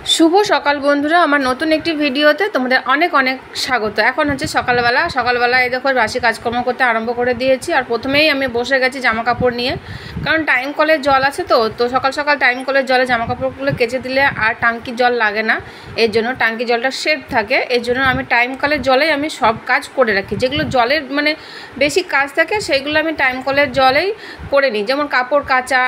শুভ সকাল বন্ধুরা, আমার নতুন একটি ভিডিওতে তোমাদের অনেক অনেক স্বাগত। এখন হচ্ছে সকালবেলা এই দেখো বাসি কাজকর্ম করতে আরম্ভ করে দিয়েছি। আর প্রথমেই আমি বসে গেছি জামা কাপড় নিয়ে, কারণ টাইম কলের জল আছে তো সকাল সকাল টাইম কলের জলে জামা কাপড়গুলো কেচে দিলে আর টাঙ্কির জল লাগে না। এর জন্য টাঙ্কির জলটা সেভ থাকে, এর জন্য আমি টাইম কলের জলেই আমি সব কাজ করে রাখি। যেগুলো জলের মানে বেশি কাজ থাকে সেইগুলো আমি টাইম কলের জলেই করে নিই, যেমন কাপড় কাচা,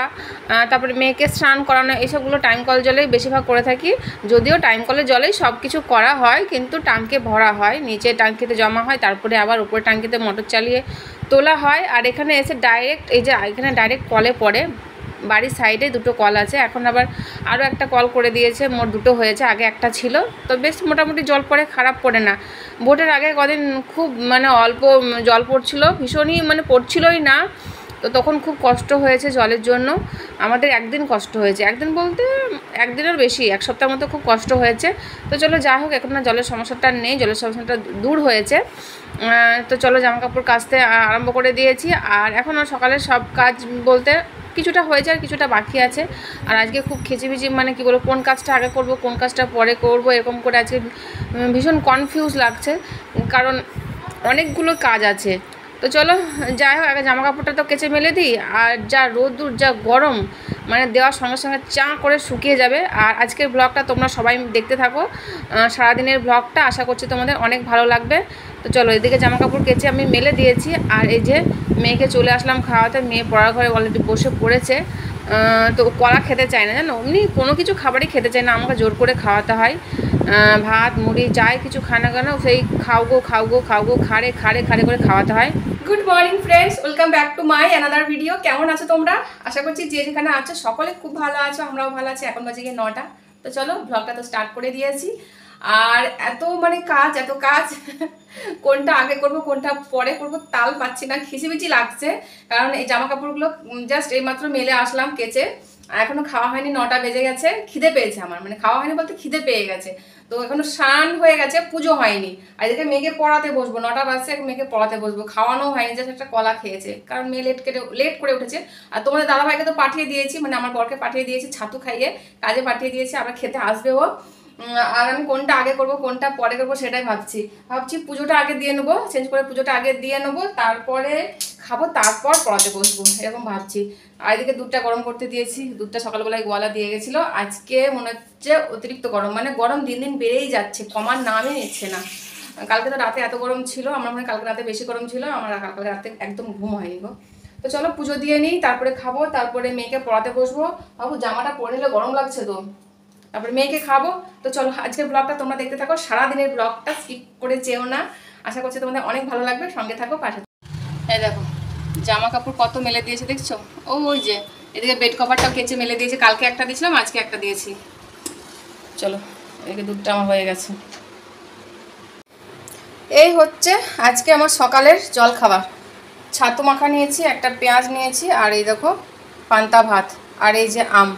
তারপরে মেয়েকে স্নান করানো, এইসবগুলো টাইম কল জলেই বেশিরভাগ করে থাকি। যদিও টাইম কলের জলেই সব কিছু করা হয়, কিন্তু টাঙ্কি ভরা হয়, নিচে টাঙ্কিতে জমা হয়, তারপরে আবার উপরে টাঙ্কিতে মোটর চালিয়ে তোলা হয়। আর এখানে এসে ডাইরেক্ট এই যে এখানে ডাইরেক্ট কলে পড়ে। বাড়ির সাইডে দুটো কল আছে, এখন আবার আরও একটা কল করে দিয়েছে, মোট দুটো হয়েছে, আগে একটা ছিল। তো বেশ মোটামুটি জল পড়ে, খারাপ পড়ে না। ভোটের আগে কদিন খুব মানে অল্প জল পড়ছিল, ভীষণই মানে পড়ছিলই না, তো তখন খুব কষ্ট হয়েছে জলের জন্য। আমাদের একদিন কষ্ট হয়েছে, একদিন বলতে একদিনের বেশি, এক সপ্তাহ মতো খুব কষ্ট হয়েছে। তো চলো যাই হোক, এখন না জলের সমস্যাটা নেই, জলের সমস্যাটা দূর হয়েছে। তো চলো জামা কাপড় কাচতে আরম্ভ করে দিয়েছি। আর এখন সকালের সব কাজ বলতে কিছুটা হয়েছে আর কিছুটা বাকি আছে। আর আজকে খুব খিচিমিচি মানে কী বলবো, কোন কাজটা আগে করব কোন কাজটা পরে করব এরকম করে আজকে ভীষণ কনফিউজ লাগছে, কারণ অনেকগুলো কাজ আছে। তো চলো যাই হোক, আগে জামা কাপড়টা তো কেচে মেলে দিই। আর যা রোদ্দুর যা গরম, মানে দেওয়ার সঙ্গে সঙ্গে চা করে শুকিয়ে যাবে। আর আজকের ব্লগটা তোমরা সবাই দেখতে থাকো, সারাদিনের ব্লগটা আশা করছি তোমাদের অনেক ভালো লাগবে। তো চলো, এদিকে জামা কাপড় কেচে আমি মেলে দিয়েছি। আর এই যে মেয়েকে চলে আসলাম খাওয়াতে, মেয়ে পড়ার ঘরে অলরেডি বসে পড়েছে। তো কলা খেতে চায় না, জানো, এমনি কোনো কিছু খাবারই খেতে চায় না, আমাকে জোর করে খাওয়াতে হয়। ভাত মুড়ি যাই কিছু খায় না কেন, সেই খাও গো খাড়ে করে খাওয়াতে হয়। Good morning friends, welcome back to my another video. কেমন আছো তোমরা? আশা করছি যে যেখানে আছো সকলে খুব ভালো আছো, আমরাও ভালো আছি। এখন বাজে গিয়ে 9টা। তো চলো ব্লগটা তো স্টার্ট করে দিয়েছি। আর এত কাজ কোনটা আগে করব কোনটা পরে করব তাল পাচ্ছি না, খিচিমিচি লাগছে। কারণ এই জামা কাপড়গুলো জাস্ট এইমাত্র মেলে আসলাম কেচে, এখনো খাওয়া হয়নি, 9টা বেজে গেছে। খিদে পেয়েছে আমার, মানে খাওয়া হয়নি বলতে খিদে পেয়ে গেছে। তো এখনো স্নান হয়ে গেছে, পুজো হয়নি। আর এদিকে মেয়েকে পড়াতে বসবো, 9টা বাজছে, মেয়েকে পড়াতে বসবো। খাওয়ানো হয়নি, জাস্ট একটা কলা খেয়েছে, কারণ মেয়ে লেট করে উঠেছে। আর তোমাদের দাদাভাইকে তো পাঠিয়ে দিয়েছি, মানে আমার বরকে পাঠিয়ে দিয়েছি ছাতু খাইয়ে, কাজে পাঠিয়ে দিয়েছি, আবার খেতে আসবে ও। আর আমি কোনটা আগে করব কোনটা পরে করবো সেটাই ভাবছি পুজোটা আগে দিয়ে নেবো, চেঞ্জ করে পুজোটা আগে দিয়ে নেবো, তারপরে খাবো, তারপর পড়াতে বসবো, এরকম ভাবছি। আর এদিকে দুধটা গরম করতে দিয়েছি, দুধটা সকালবেলায় গোয়ালা দিয়ে গেছিলো। আজকে মনে হচ্ছে অতিরিক্ত গরম, মানে গরম দিন দিন বেড়েই যাচ্ছে, কমার নামই নিচ্ছে না। কালকে তো রাতে এত গরম ছিল, আমার মনে হয় কালকে রাতে বেশি গরম ছিল, আমার কালকে রাতে একদম ঘুম হয়নি গো। তো চলো পুজো দিয়ে নিই, তারপরে খাবো, তারপরে মেয়েকে পড়াতে বসবো। বাবু জামাটা পরে নিলে গরম লাগছে তো, তারপরে মেয়েকে খাবো। তো চলো আজকের ব্লগটা তোমরা দেখতে থাকো, সারাদিনের ব্লগটা স্কিপ করে যেও না, আশা করছি তোমাদের অনেক ভালো লাগবে, সঙ্গে থাকো, পাশে। এই দেখো জামা কাপড় কত মেলে দিয়েছে দেখছো, ওই যে এদিকে বেড কভারটাও কেচে মেলে দিয়েছে, কালকে একটা দিয়েছিলাম আজকে একটা দিয়েছি। চলো এদিকে দুধটা আমার হয়ে গেছে। এই হচ্ছে আজকে আমার সকালের জল খাবার। ছাতু মাখা নিয়েছি, একটা পেঁয়াজ নিয়েছি, আর এই দেখো পান্তা ভাত, আর এই যে আম।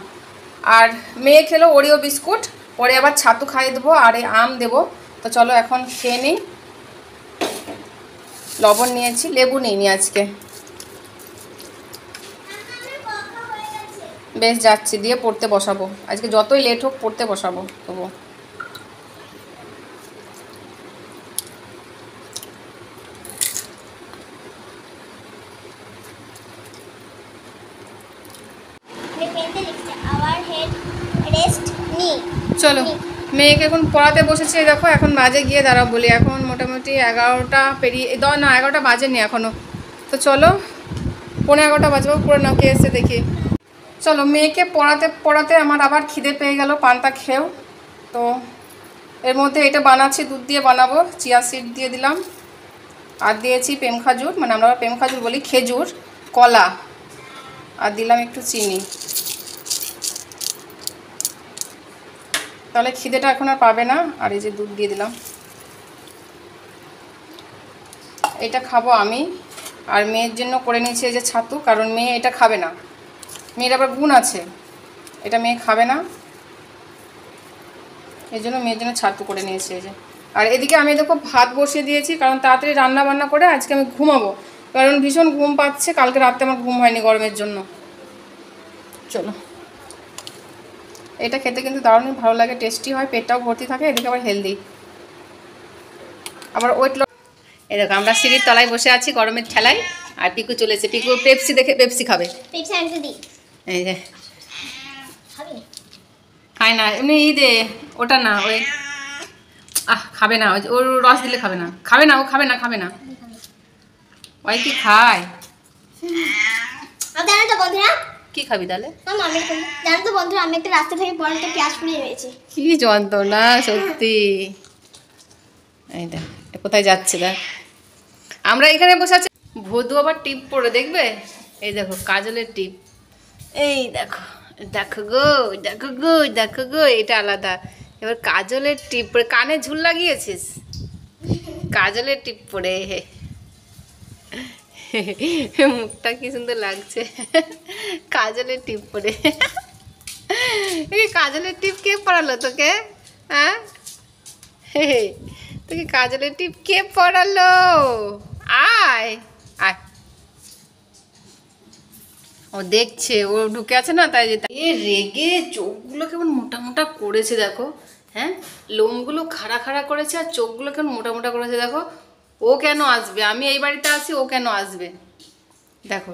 আর মেয়ে খেলো ওরিও বিস্কুট, পরে আবার ছাতু খাইয়ে দেবো, আর এই আম দেবো। তো চলো এখন খেয়ে নিই। লবণ নিয়েছি, লেবু নিইনি আজকে। বেশ যাচ্ছি, দিয়ে পড়তে বসাবো, আজকে যতই লেট হোক পড়তে বসাবো তবু। চলো মেয়েকে এখন পড়াতে বসেছি, দেখো এখন বাজে গিয়ে দাঁড়াও বলি, এখন মোটামুটি 11টা পেরিয়ে না 11টা বাজেনি এখনও। তো চলো 11:15 বাজবো, পুরো না কে এসে দেখি। চলো মেয়েকে পড়াতে আমার আবার খিদে পেয়ে গেল পান্তা খেয়েও। তো এর মধ্যে এটা বানাচ্ছি, দুধ দিয়ে বানাবো, চিয়া সিড দিয়ে দিলাম, আর দিয়েছি প্রেম খাজুর, মানে আমরা প্রেম খাজুর বলি, খেজুর, কলা, আর দিলাম একটু চিনি। তাহলে খিদেটা এখন আর পাবে না। আর এই যে দুধ দিয়ে দিলাম, এটা খাবো আমি। আর মেয়ের জন্য করে নিয়েছি এই যে ছাতু, কারণ মেয়ে এটা খাবে না, মেয়ের আবার গুণ আছে, এটা মেয়ে খাবে না, এই জন্য মেয়ের জন্য ছাতু করে নিয়েছি এই যে। আর এদিকে আমি দেখো ভাত বসিয়ে দিয়েছি, কারণ তাড়াতাড়ি রান্না বান্না করে আজকে আমি ঘুমাবো, কারণ ভীষণ ঘুম পাচ্ছে, কালকে রাতে আমার ঘুম হয়নি গরমের জন্য। চলো এটা খেতে কিন্তু দারুণই ভালো লাগে, টেস্টি হয়, পেটটাও ভর্তি থাকে, এদিকে আবার হেলদি, আবার ওয়েট লস। এই দেখো আমরা সিঁড়ির তলায় বসে আছি গরমের ঠেলায়, আর পিকু চলেছে, পিকু পেপসি দেখে পেপসি খাবে। এই যে খায় না এমনি দে, ওটা না, ওই খাবে না, ওর রস দিলে খাবে না, খাবে না, ও খাবে না, খাবে না, ওই কি খায়। কি খাবি তাহলে? জানো তো বন্ধুরা, আমি একটা রাস্তা থেকে বড় একটা পেঁয়াজ পুড়িয়ে রয়েছে। কি যন্ত্রণা সত্যি। এইটা কোথায় যাচ্ছে দেখ, আমরা এখানে বসে আছি, ভদু আবার টিপ পরে দেখবে, এই দেখো কাজলের টিপ, এই দেখো, দেখো গো, দেখো গো, দেখো গো, এটা আলাদা। এবার কাজলের টিপ পরে, কানে ঝুল লাগিয়েছিস, কাজলের টিপ পরে, মুখটা কি সুন্দর লাগছে, কাজলের টিপ পরে। এই কাজলের টিপ কে পরালো তোকে? হ্যাঁ, তোকে কাজলের টিপ কে পরালো? আয় আয়, ও দেখছে, ও ঢুকে আছে না, তাই যে এ রেগে চোখগুলো কেমন মোটা মোটা করেছে দেখো, হ্যাঁ লোমগুলো খাড়া খাড়া করেছে, আর চোখগুলো কেমন মোটা মোটা করেছে দেখো। ও কেন আসবে? আমি এই বাড়িতে আছি, ও কেন আসবে? দেখো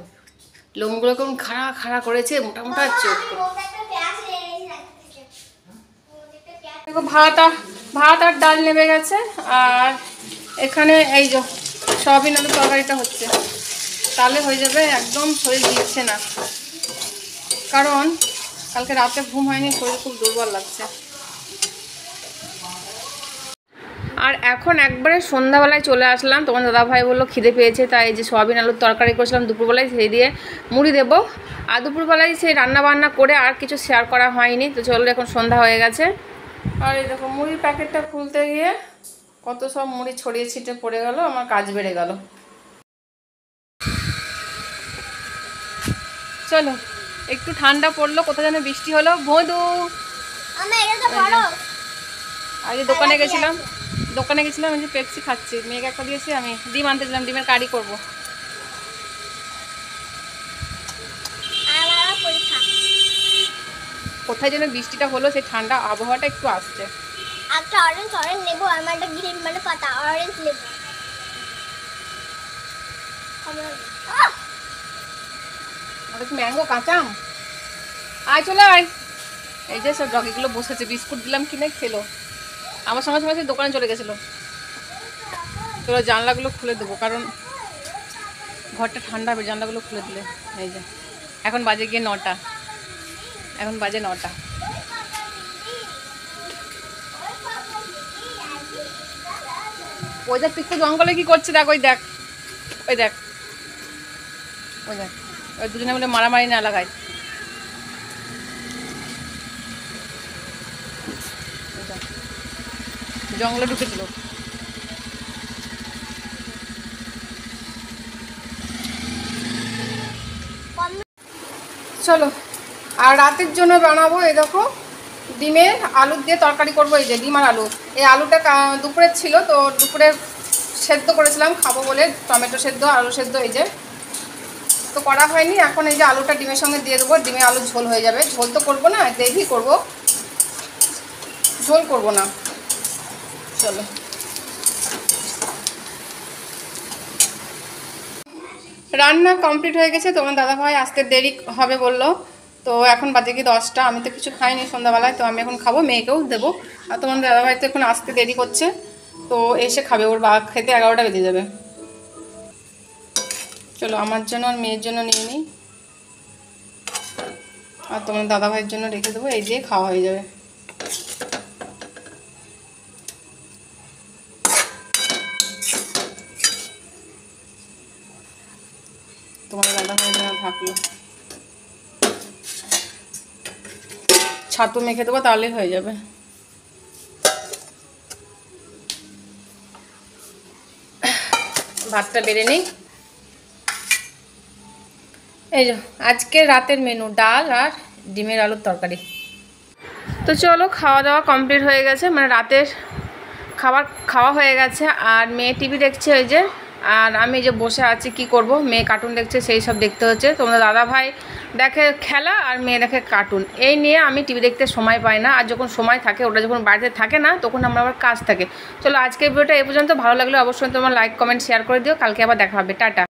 লোমগুলো কেমন খাড়া খাড়া করেছে, মোটা মোটা চোখ। দেখো ভাত আর ডাল নেমে গেছে, আর এখানে এই যে সয়াবিন আলুর তরকারিটা হচ্ছে, তাহলে হয়ে যাবে। একদম শরীর দিচ্ছে না, কারণ কালকে রাতে ঘুম হয়নি, শরীর খুব দুর্বল লাগছে। আর এখন একবারে সন্ধ্যাবেলায় চলে আসলাম, তোমার দাদাভাই বললো খিদে পেয়েছে, তাই এই যে সয়াবিন আলুর তরকারি করেছিলাম দুপুরবেলায়, সেই দিয়ে মুড়ি দেবো। আর দুপুরবেলায় সেই রান্না বান্না করে আর কিছু শেয়ার করা হয়নি। তো চলো, এখন সন্ধ্যা হয়ে গেছে। আর এই দেখো মুড়ির প্যাকেটটা খুলতে গিয়ে কত সব মুড়ি ছড়িয়ে ছিটে পড়ে গেল, আমার কাজ বেড়ে গেল। চলো, একটু ঠান্ডা পড়লো, কোথায় যেন বৃষ্টি হলো। ভদু, আগে দোকানে গেছিলাম, এই যে পেপসি খাচ্ছি, মেয়েকে একটা দিয়েছি, আমি ডিম আনতেছিলাম, ডিমের কারি করবো। কোথায় যেন বৃষ্টিটা হলো, সেই ঠান্ডা আবহাওয়াটা একটু আসছে। একটা অরেঞ্জ নেবো, আর একটা গ্রিন মানে পাতা অরেঞ্জ নেবো। ওটা কি ম্যাঙ্গো কাঁচা আম? আয় চলে আয়। এই যে সব ডগিগুলো বসেছে, বিস্কুট দিলাম কিনে খেলো, আমার সঙ্গে সঙ্গে দোকানে চলে গেছিলো। চলো জানলাগুলো খুলে দেবো, কারণ ঘরটা ঠান্ডা হবে, জানলাগুলো খুলে দিলে। এই যে এখন বাজে গিয়ে 9টা, এখন বাজে 9টা। ওই দেখ পিকু জঙ্গলে কি করছে দেখ, ওই দেখ, ওই দেখ, ওই দেখ, ওই দুজনে মিলে মারামারি না লাগায়। জঙ্গলে ঢুকেছিল। চলো, আর রাতের জন্য বানাবো এই দেখো ডিমের আলু দিয়ে তরকারি করবো। এই যে ডিম আর আলু, এই আলুটা দুপুরের ছিল, তো দুপুরে সেদ্ধ করেছিলাম খাবো বলে, টমেটো সেদ্ধ আলু সেদ্ধ, এই যে তো করা হয়নি। এখন এই যে আলুটা ডিমের সঙ্গে দিয়ে দেবো, ডিমে আলুর ঝোল হয়ে যাবে। ঝোল তো করবো না, গ্রেভি করবো, ঝোল করবো না। চলো, রান্না কমপ্লিট হয়ে গেছে। তোমার দাদাভাই আসতে দেরি হবে বললো, তো এখন বাজে কি 10টা। আমি তো কিছু খাইনি সন্ধ্যাবেলায়, তো আমি এখন খাবো, মেয়েকেও দেবো। আর তোমার দাদাভাই তো এখন আসতে দেরি করছে, তো এসে খাবে, ওর খেতে 11টা বেজে যাবে। চলো, আমার জন্য আর মেয়ের জন্য নিয়ে নিই, আর তোমার দাদাভাইয়ের জন্য রেখে দেবো, এই দিয়ে খাওয়া হয়ে যাবে। তোমার দাদাভাইয়ের জন্য থাকলো, ছাতু মেখে দেবো, তাহলেই হয়ে যাবে। ভাতটা বেড়ে নিই। এই যে আজকে রাতের মেনু ডাল আর ডিমের আলুর তরকারি। তো চলো, খাওয়া দাওয়া কমপ্লিট হয়ে গেছে, মানে রাতের খাওয়া হয়ে গেছে। আর মেয়ে টিভি দেখছে ওই যে, আর আমি যে বসে আছি কি করব, মেয়ে কার্টুন দেখছে, সেই সব দেখতে হচ্ছে। তোমাদের দাদাভাই দেখে খেলা আর মেয়ে দেখে কার্টুন, এই নিয়ে আমি টিভি দেখতে সময় পাই না। আর যখন সময় থাকে, ওটা যখন বাড়িতে থাকে না, তখন আমার আবার কাজ থাকে। চলো আজকের ভিডিওটা এই পর্যন্ত। ভালো লাগলে অবশ্যই তোমার লাইক কমেন্ট শেয়ার করে দিও। কালকে আবার দেখা হবে। টাটা।